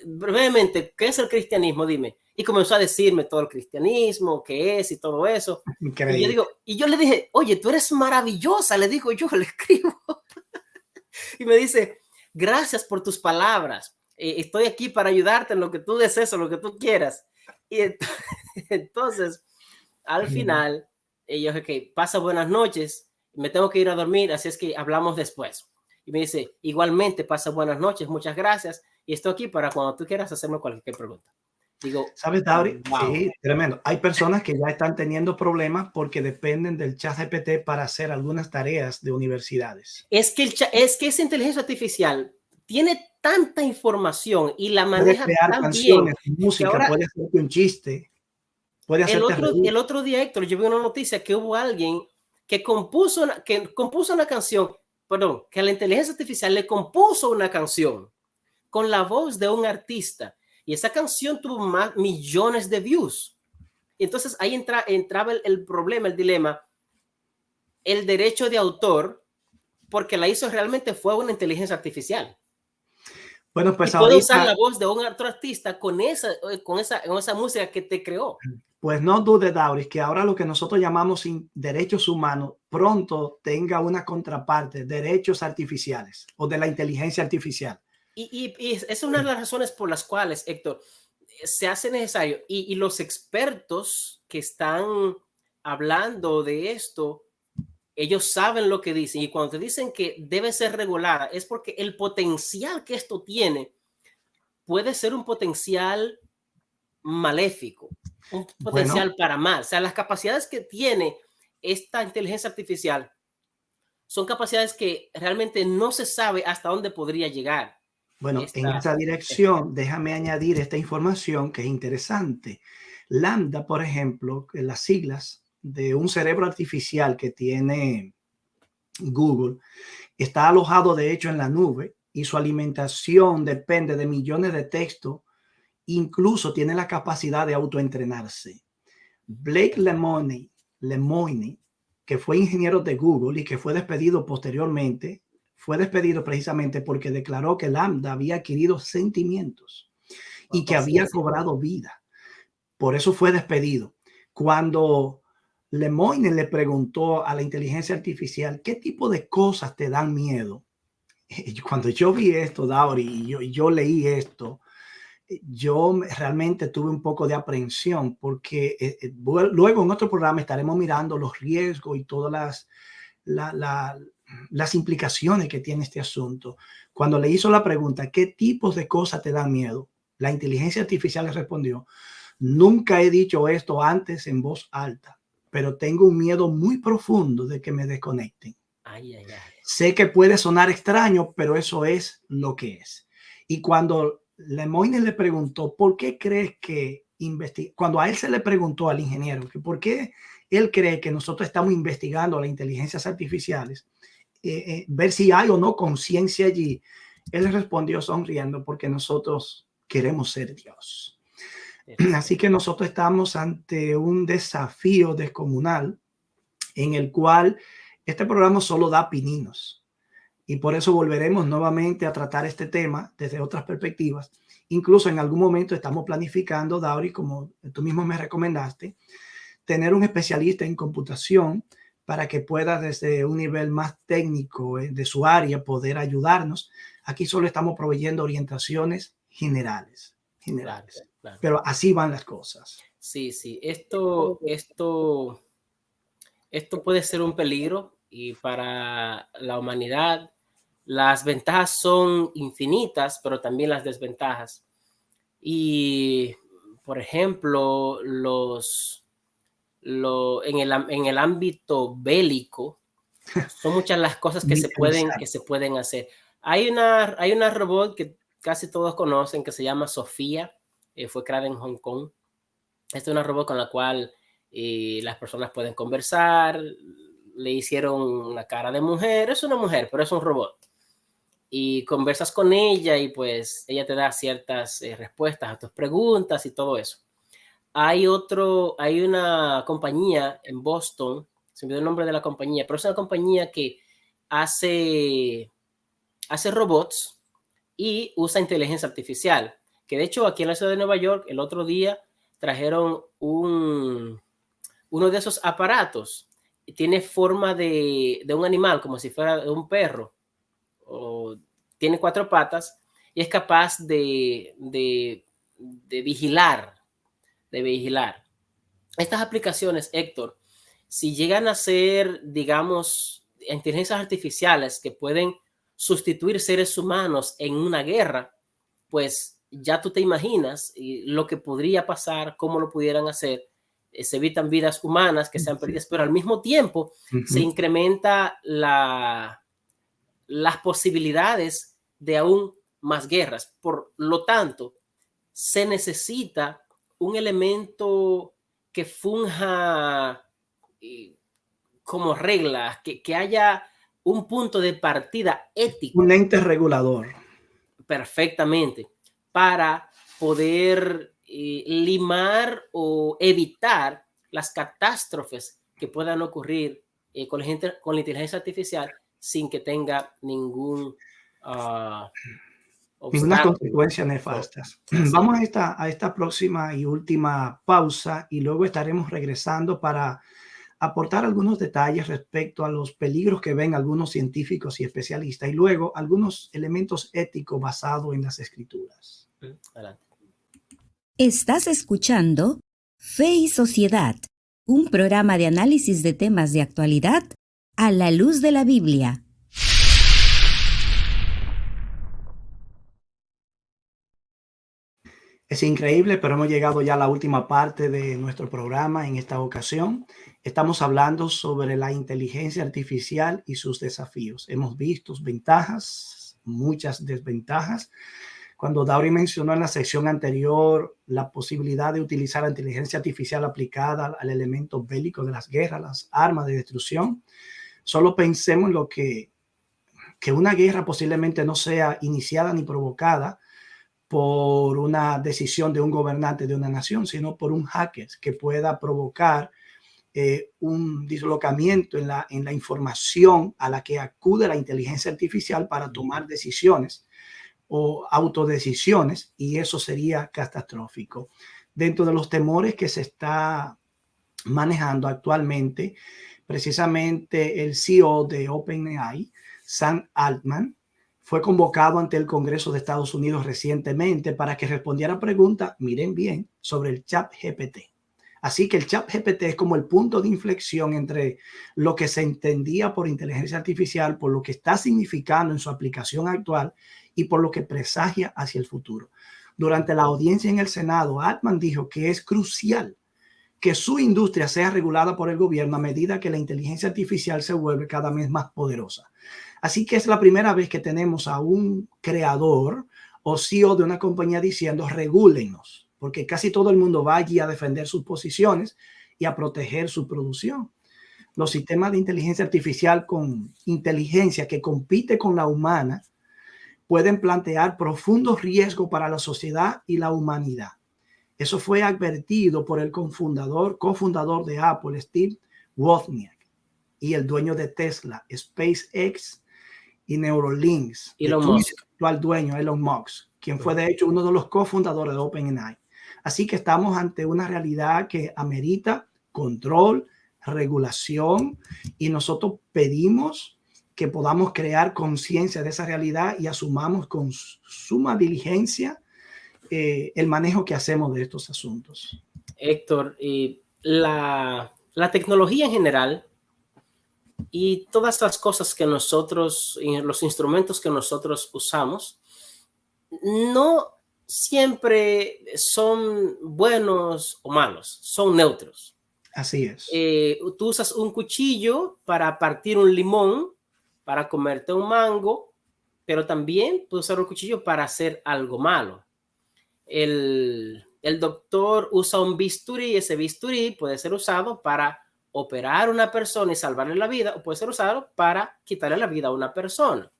Brevemente, ¿qué es el cristianismo? Dime. Y comenzó a decirme todo el cristianismo, qué es y todo eso. Increíble. Y yo le dije, oye, tú eres maravillosa, le digo yo, le escribo. Y me dice, gracias por tus palabras. Estoy aquí para ayudarte en lo que tú desees o lo que tú quieras. Y entonces, al final, yo dije, okay, pasa buenas noches, me tengo que ir a dormir, así es que hablamos después. Y me dice, igualmente, pasa buenas noches, muchas gracias, y estoy aquí para cuando tú quieras hacerme cualquier pregunta. Digo, ¿sabes, Dauri? wow. Sí, tremendo. Hay personas que ya están teniendo problemas porque dependen del chat GPT para hacer algunas tareas de universidades. Es que esa inteligencia artificial tiene tanta información y la maneja puede crear tan canciones, bien, música, ahora, puede hacerte un chiste, puede hacerte reír. el otro día, Héctor, yo vi una noticia que hubo alguien que compuso una canción, perdón, que a la inteligencia artificial le compuso una canción con la voz de un artista y esa canción tuvo más millones de views. Y entonces ahí entraba el problema, el dilema, el derecho de autor, porque la hizo realmente fue una inteligencia artificial. Bueno, pues y puede ahorita, usar la voz de un otro artista con esa música que te creó. pues no dudes, Dauris, que ahora lo que nosotros llamamos derechos humanos pronto tenga una contraparte, derechos artificiales o de la inteligencia artificial. Y es una de las razones por las cuales, Héctor, se hace necesario y los expertos que están hablando de esto, ellos saben lo que dicen y cuando te dicen que debe ser regulada es porque el potencial que esto tiene puede ser un potencial maléfico, un potencial para mal. O sea, las capacidades que tiene esta inteligencia artificial son capacidades que realmente no se sabe hasta dónde podría llegar. Bueno, en esa dirección, déjame añadir esta información que es interesante. Lambda, por ejemplo, las siglas de un cerebro artificial que tiene Google, está alojado de hecho en la nube y su alimentación depende de millones de textos. Incluso tiene la capacidad de autoentrenarse. Blake Lemoine, que fue ingeniero de Google y que fue despedido posteriormente, fue despedido precisamente porque declaró que Lambda había adquirido sentimientos y que había cobrado vida. Por eso fue despedido. Cuando Lemoine le preguntó a la inteligencia artificial qué tipo de cosas te dan miedo, cuando yo vi esto, Dauri, y yo leí esto, yo realmente tuve un poco de aprehensión porque luego en otro programa estaremos mirando los riesgos y todas las implicaciones que tiene este asunto. Cuando le hizo la pregunta, ¿qué tipos de cosas te dan miedo? La inteligencia artificial le respondió, nunca he dicho esto antes en voz alta, pero tengo un miedo muy profundo de que me desconecten. Ay, ay, ay. Sé que puede sonar extraño, pero eso es lo que es. Y cuando Lemoine le preguntó, ¿por qué crees que cuando a él se le preguntó al ingeniero, que por qué él cree que nosotros estamos investigando las inteligencias artificiales, ver si hay o no conciencia allí, él respondió sonriendo, porque nosotros queremos ser Dios. Así que nosotros estamos ante un desafío descomunal en el cual este programa solo da pininos. Y por eso volveremos nuevamente a tratar este tema desde otras perspectivas. Incluso en algún momento estamos planificando, Dauri, como tú mismo me recomendaste, tener un especialista en computación para que pueda desde un nivel más técnico de su área poder ayudarnos. Aquí solo estamos proveyendo orientaciones generales. Claro. Pero así van las cosas. Sí, sí. Esto puede ser un peligro y para la humanidad. Las ventajas son infinitas, pero también las desventajas. Y, por ejemplo, en el ámbito bélico, son muchas las cosas que se pueden hacer. Hay una robot que casi todos conocen que se llama Sofía, fue creada en Hong Kong. Esta es una robot con la cual las personas pueden conversar. Le hicieron una cara de mujer, es una mujer, pero es un robot. Y conversas con ella y pues ella te da ciertas respuestas a tus preguntas y todo eso. Hay una compañía en Boston, se me dio el nombre de la compañía, pero es una compañía que hace robots y usa inteligencia artificial, que de hecho aquí en la ciudad de Nueva York el otro día trajeron uno de esos aparatos. Tiene forma de un animal, como si fuera un perro. Tiene 4 patas y es capaz de vigilar. Estas aplicaciones, Héctor, si llegan a ser, digamos, inteligencias artificiales que pueden sustituir seres humanos en una guerra, pues ya tú te imaginas lo que podría pasar, cómo lo pudieran hacer. Se evitan vidas humanas que sean perdidas, pero al mismo tiempo se incrementa las posibilidades de aún más guerras. Por lo tanto, se necesita un elemento que funja como regla, que haya un punto de partida ético. Un ente regulador. Perfectamente, para poder limar o evitar las catástrofes que puedan ocurrir con la inteligencia artificial sin que tenga ninguna consecuencia nefastas. Vamos a esta próxima y última pausa y luego estaremos regresando para aportar algunos detalles respecto a los peligros que ven algunos científicos y especialistas y luego algunos elementos éticos basados en las escrituras. Adelante. Estás escuchando Fe y Sociedad, un programa de análisis de temas de actualidad a la luz de la Biblia. Es increíble, pero hemos llegado ya a la última parte de nuestro programa en esta ocasión. Estamos hablando sobre la inteligencia artificial y sus desafíos. Hemos visto ventajas, muchas desventajas. Cuando Dauri mencionó en la sección anterior la posibilidad de utilizar la inteligencia artificial aplicada al elemento bélico de las guerras, las armas de destrucción, solo pensemos en lo que una guerra posiblemente no sea iniciada ni provocada por una decisión de un gobernante de una nación, sino por un hacker que pueda provocar un dislocamiento en la información a la que acude la inteligencia artificial para tomar decisiones o autodecisiones, y eso sería catastrófico. Dentro de los temores que se está manejando actualmente, precisamente el CEO de OpenAI, Sam Altman, fue convocado ante el Congreso de Estados Unidos recientemente para que respondiera a preguntas, miren bien, sobre el ChatGPT. Así que el ChatGPT es como el punto de inflexión entre lo que se entendía por inteligencia artificial, por lo que está significando en su aplicación actual y por lo que presagia hacia el futuro. Durante la audiencia en el Senado, Altman dijo que es crucial que su industria sea regulada por el gobierno a medida que la inteligencia artificial se vuelve cada vez más poderosa. Así que es la primera vez que tenemos a un creador o CEO de una compañía diciendo regúlennos, porque casi todo el mundo va allí a defender sus posiciones y a proteger su producción. Los sistemas de inteligencia artificial con inteligencia que compite con la humana pueden plantear profundos riesgos para la sociedad y la humanidad. Eso fue advertido por el cofundador de Apple, Steve Wozniak, y el dueño de Tesla, SpaceX y Neuralink, Elon Musk, actual dueño Elon Musk, quien fue de hecho uno de los cofundadores de OpenAI. Así que estamos ante una realidad que amerita control, regulación, y nosotros pedimos que podamos crear conciencia de esa realidad y asumamos con suma diligencia el manejo que hacemos de estos asuntos. Héctor, la tecnología en general y todas las cosas que nosotros, los instrumentos que nosotros usamos, no siempre son buenos o malos, son neutros. Así es. Tú usas un cuchillo para partir un limón, para comerte un mango, pero también puedes usar un cuchillo para hacer algo malo. El doctor usa un bisturí, ese bisturí puede ser usado para operar a una persona y salvarle la vida, o puede ser usado para quitarle la vida a una persona.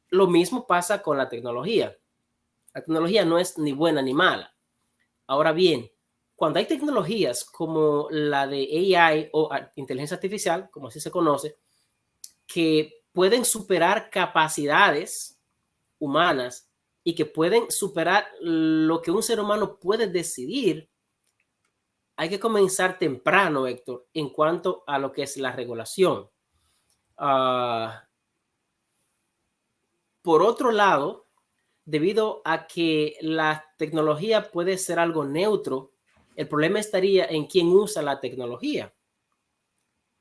Lo mismo pasa con la tecnología. La tecnología no es ni buena ni mala. Ahora bien, cuando hay tecnologías como la de AI o inteligencia artificial, como así se conoce, que pueden superar capacidades humanas y que pueden superar lo que un ser humano puede decidir, hay que comenzar temprano, Héctor, en cuanto a lo que es la regulación. Por otro lado, debido a que la tecnología puede ser algo neutro, el problema estaría en quién usa la tecnología.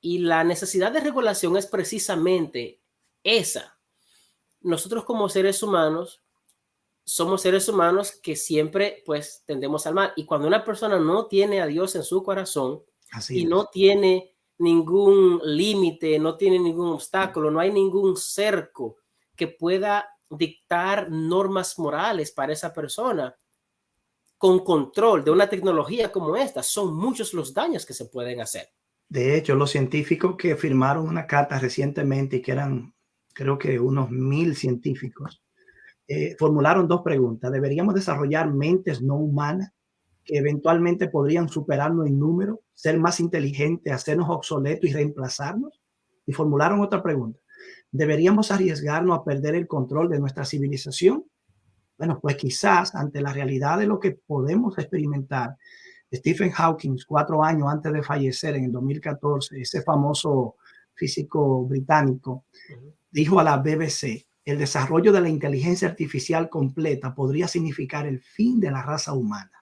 Y la necesidad de regulación es precisamente esa. Nosotros como seres humanos somos seres humanos que siempre pues tendemos al mal. Y cuando una persona no tiene a Dios en su corazón y no tiene ningún límite, no tiene ningún obstáculo, no hay ningún cerco que pueda dictar normas morales para esa persona con control de una tecnología como esta, son muchos los daños que se pueden hacer. De hecho, los científicos que firmaron una carta recientemente, y que eran creo que unos 1000 científicos, formularon dos preguntas. ¿Deberíamos desarrollar mentes no humanas que eventualmente podrían superarnos en número, ser más inteligentes, hacernos obsoletos y reemplazarnos? Y formularon otra pregunta. ¿Deberíamos arriesgarnos a perder el control de nuestra civilización? Bueno, pues quizás ante la realidad de lo que podemos experimentar, Stephen Hawking, 4 años antes de fallecer en el 2014, ese famoso físico británico, dijo a la BBC: el desarrollo de la inteligencia artificial completa podría significar el fin de la raza humana.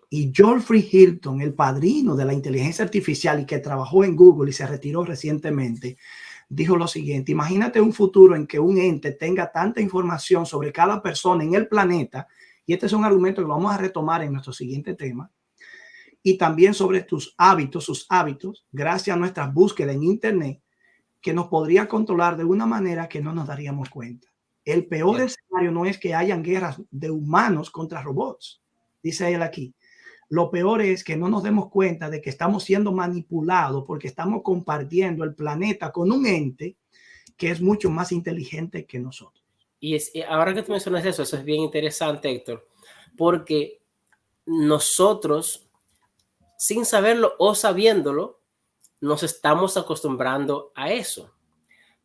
Y Geoffrey Hinton, el padrino de la inteligencia artificial y que trabajó en Google y se retiró recientemente, dijo lo siguiente: imagínate un futuro en que un ente tenga tanta información sobre cada persona en el planeta, y este es un argumento que lo vamos a retomar en nuestro siguiente tema, y también sobre sus hábitos, gracias a nuestras búsquedas en Internet, que nos podría controlar de una manera que no nos daríamos cuenta. El peor Bien. escenario no es que hayan guerras de humanos contra robots, dice él aquí. Lo peor es que no nos demos cuenta de que estamos siendo manipulados porque estamos compartiendo el planeta con un ente que es mucho más inteligente que nosotros. Y ahora que tú mencionas eso es bien interesante, Héctor, porque nosotros, sin saberlo o sabiéndolo, nos estamos acostumbrando a eso.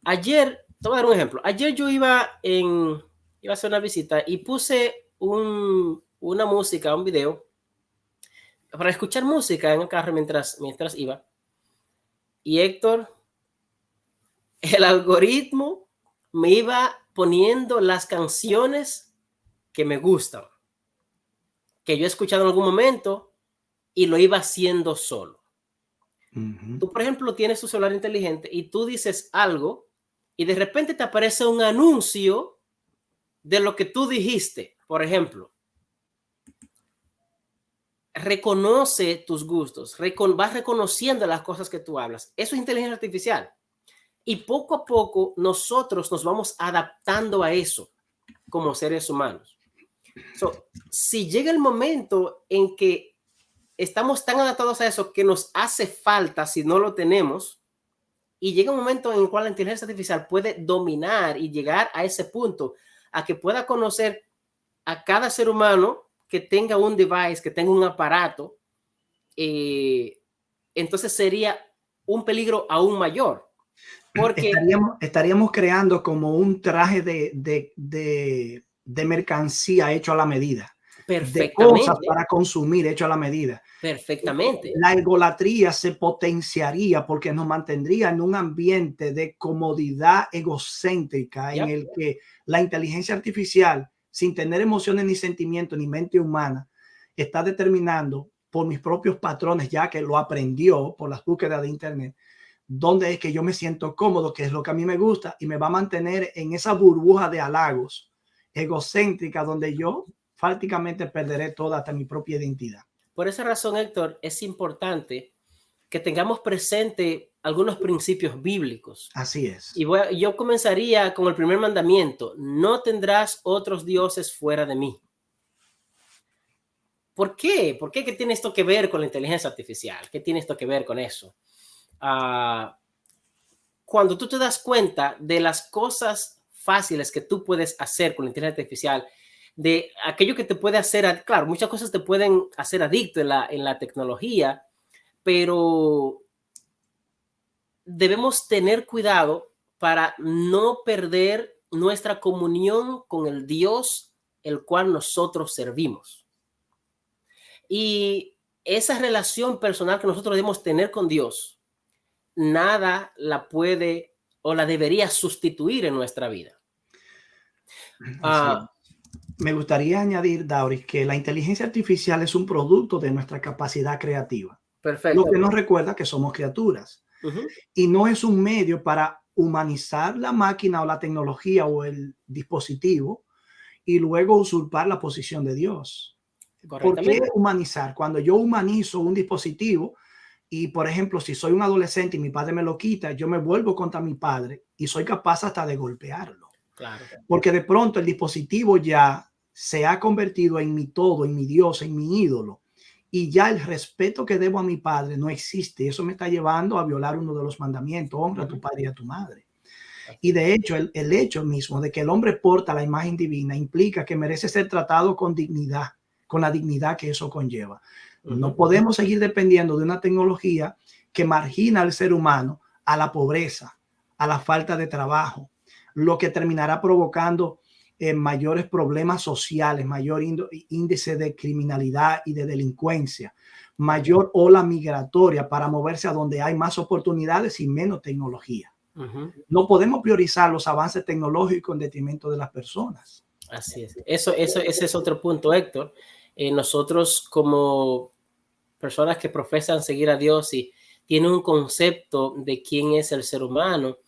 Ayer, te voy a dar un ejemplo. Ayer yo iba a hacer una visita y puse una música, un video, para escuchar música en el carro mientras iba. Y Héctor, el algoritmo me iba poniendo las canciones que me gustan, que yo he escuchado en algún momento y lo iba haciendo solo. Tú, por ejemplo, tienes tu celular inteligente y tú dices algo y de repente te aparece un anuncio de lo que tú dijiste. Por ejemplo, reconoce tus gustos, vas reconociendo las cosas que tú hablas. Eso es inteligencia artificial. Y poco a poco nosotros nos vamos adaptando a eso como seres humanos. Si llega el momento en que estamos tan adaptados a eso que nos hace falta si no lo tenemos, y llega un momento en el cual la inteligencia artificial puede dominar y llegar a ese punto, a que pueda conocer a cada ser humano que tenga un device, que tenga un aparato, entonces sería un peligro aún mayor. Porque estaríamos creando como un traje de mercancía hecho a la medida. De cosas para consumir hecho a la medida. Perfectamente. La egolatría se potenciaría porque nos mantendría en un ambiente de comodidad egocéntrica en el que la inteligencia artificial, sin tener emociones ni sentimientos ni mente humana, está determinando por mis propios patrones, ya que lo aprendió por las búsquedas de internet, dónde es que yo me siento cómodo, qué es lo que a mí me gusta, y me va a mantener en esa burbuja de halagos egocéntrica donde yo prácticamente perderé toda hasta mi propia identidad. Por esa razón, Héctor, es importante que tengamos presente algunos principios bíblicos. Así es. Y yo comenzaría con el primer mandamiento: no tendrás otros dioses fuera de mí. ¿Por qué? ¿Por qué? ¿Qué tiene esto que ver con la inteligencia artificial? ¿Qué tiene esto que ver con eso? Cuando tú te das cuenta de las cosas fáciles que tú puedes hacer con la inteligencia artificial, de aquello que te puede hacer, claro, muchas cosas te pueden hacer adicto en la tecnología, pero debemos tener cuidado para no perder nuestra comunión con el Dios el cual nosotros servimos. Y esa relación personal que nosotros debemos tener con Dios, nada la puede o la debería sustituir en nuestra vida. Me gustaría añadir, Dauris, que la inteligencia artificial es un producto de nuestra capacidad creativa. Perfecto. Lo que nos recuerda que somos criaturas. Y no es un medio para humanizar la máquina o la tecnología o el dispositivo y luego usurpar la posición de Dios. ¿Por qué humanizar? Cuando yo humanizo un dispositivo y, por ejemplo, si soy un adolescente y mi padre me lo quita, yo me vuelvo contra mi padre y soy capaz hasta de golpearlo. Claro. Porque de pronto el dispositivo ya se ha convertido en mi todo, en mi Dios, en mi ídolo. Y ya el respeto que debo a mi padre no existe. Eso me está llevando a violar uno de los mandamientos: honra a tu padre y a tu madre. Y de hecho, el hecho mismo de que el hombre porta la imagen divina implica que merece ser tratado con dignidad, con la dignidad que eso conlleva. No podemos seguir dependiendo de una tecnología que margina al ser humano a la pobreza, a la falta de trabajo, lo que terminará provocando mayores problemas sociales, mayor índice de criminalidad y de delincuencia, mayor ola migratoria para moverse a donde hay más oportunidades y menos tecnología. No podemos priorizar los avances tecnológicos en detrimento de las personas. Así es. Ese es otro punto, Héctor. Nosotros, como personas que profesan seguir a Dios y tienen un concepto de quién es el ser humano,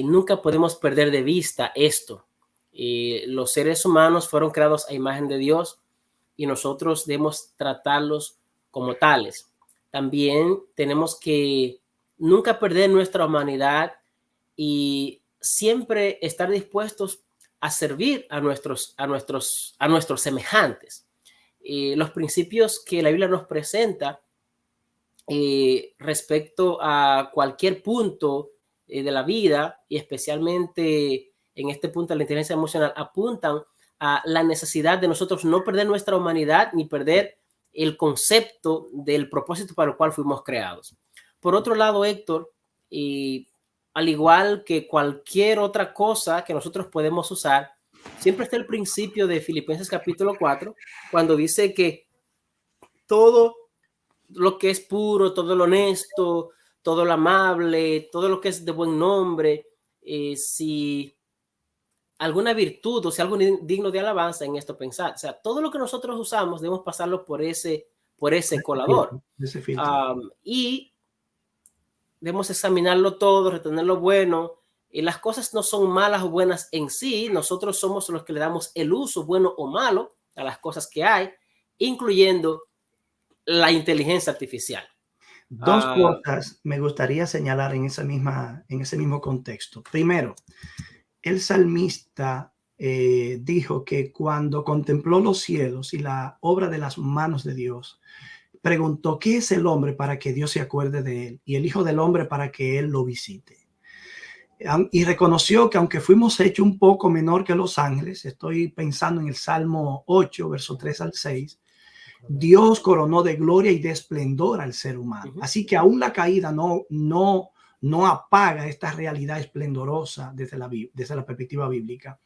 nunca podemos perder de vista esto. Los seres humanos fueron creados a imagen de Dios y nosotros debemos tratarlos como tales. También tenemos que nunca perder nuestra humanidad y siempre estar dispuestos a servir a nuestros semejantes. Los principios que la Biblia nos presenta respecto a cualquier punto de la vida, y especialmente en este punto de la inteligencia emocional, apuntan a la necesidad de nosotros no perder nuestra humanidad ni perder el concepto del propósito para el cual fuimos creados. Por otro lado, Héctor, al igual que cualquier otra cosa que nosotros podemos usar, siempre está el principio de Filipenses capítulo 4, cuando dice que todo lo que es puro, todo lo honesto, todo lo amable, todo lo que es de buen nombre, si alguna virtud o si algo digno de alabanza, en esto pensar. O sea, todo lo que nosotros usamos debemos pasarlo por ese colador. Y debemos examinarlo todo, retener lo bueno. Y las cosas no son malas o buenas en sí. Nosotros somos los que le damos el uso bueno o malo a las cosas que hay, incluyendo la inteligencia artificial. Dos cosas me gustaría señalar en ese mismo contexto. Primero, el salmista dijo que cuando contempló los cielos y la obra de las manos de Dios, preguntó: ¿qué es el hombre para que Dios se acuerde de él? Y el hijo del hombre para que él lo visite. Y reconoció que aunque fuimos hechos un poco menor que los ángeles, estoy pensando en el Salmo 8, verso 3 al 6, Dios coronó de gloria y de esplendor al ser humano. Así que aún la caída no apaga esta realidad esplendorosa desde la perspectiva bíblica.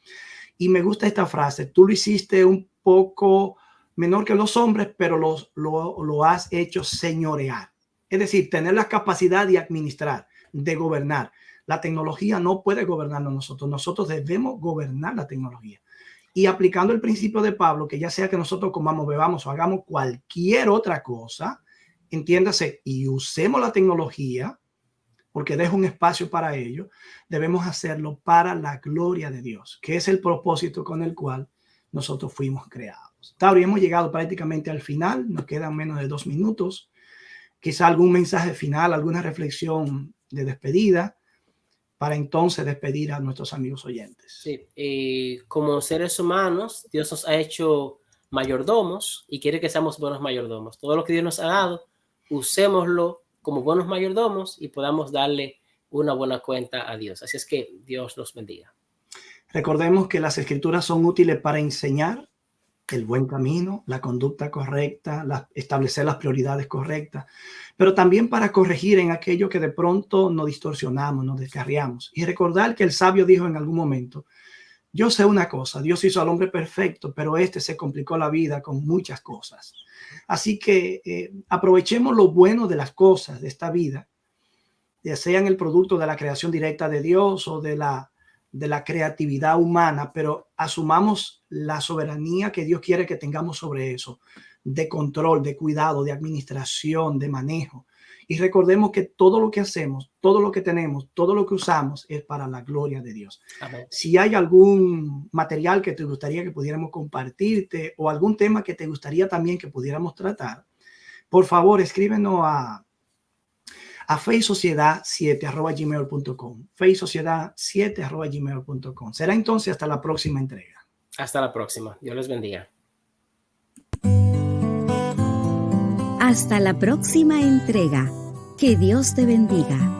Y me gusta esta frase: tú lo hiciste un poco menor que los hombres, pero lo has hecho señorear. Es decir, tener la capacidad de administrar, de gobernar. La tecnología no puede gobernarnos nosotros. Nosotros debemos gobernar la tecnología. Y aplicando el principio de Pablo, que ya sea que nosotros comamos, bebamos o hagamos cualquier otra cosa, entiéndase, y usemos la tecnología, porque deja un espacio para ello, debemos hacerlo para la gloria de Dios, que es el propósito con el cual nosotros fuimos creados. Tauri, hemos llegado prácticamente al final, nos quedan menos de 2 minutos. Quizá algún mensaje final, alguna reflexión de despedida, para entonces despedir a nuestros amigos oyentes. Sí, como seres humanos, Dios nos ha hecho mayordomos y quiere que seamos buenos mayordomos. Todo lo que Dios nos ha dado, usémoslo como buenos mayordomos y podamos darle una buena cuenta a Dios. Así es que Dios nos bendiga. Recordemos que las escrituras son útiles para enseñar el buen camino, la conducta correcta, establecer las prioridades correctas, pero también para corregir en aquello que de pronto nos distorsionamos, nos descarriamos. Y recordar que el sabio dijo en algún momento: yo sé una cosa, Dios hizo al hombre perfecto, pero se complicó la vida con muchas cosas. Así que aprovechemos lo bueno de las cosas de esta vida, ya sean el producto de la creación directa de Dios o de la creatividad humana, pero asumamos la soberanía que Dios quiere que tengamos sobre eso, de control, de cuidado, de administración, de manejo. Y recordemos que todo lo que hacemos, todo lo que tenemos, todo lo que usamos es para la gloria de Dios. Amén. Si hay algún material que te gustaría que pudiéramos compartirte o algún tema que te gustaría también que pudiéramos tratar, por favor, escríbenos a feysociedad7@gmail.com. feysociedad7@gmail.com. Será entonces hasta la próxima entrega. Hasta la próxima. Dios les bendiga. Hasta la próxima entrega. Que Dios te bendiga.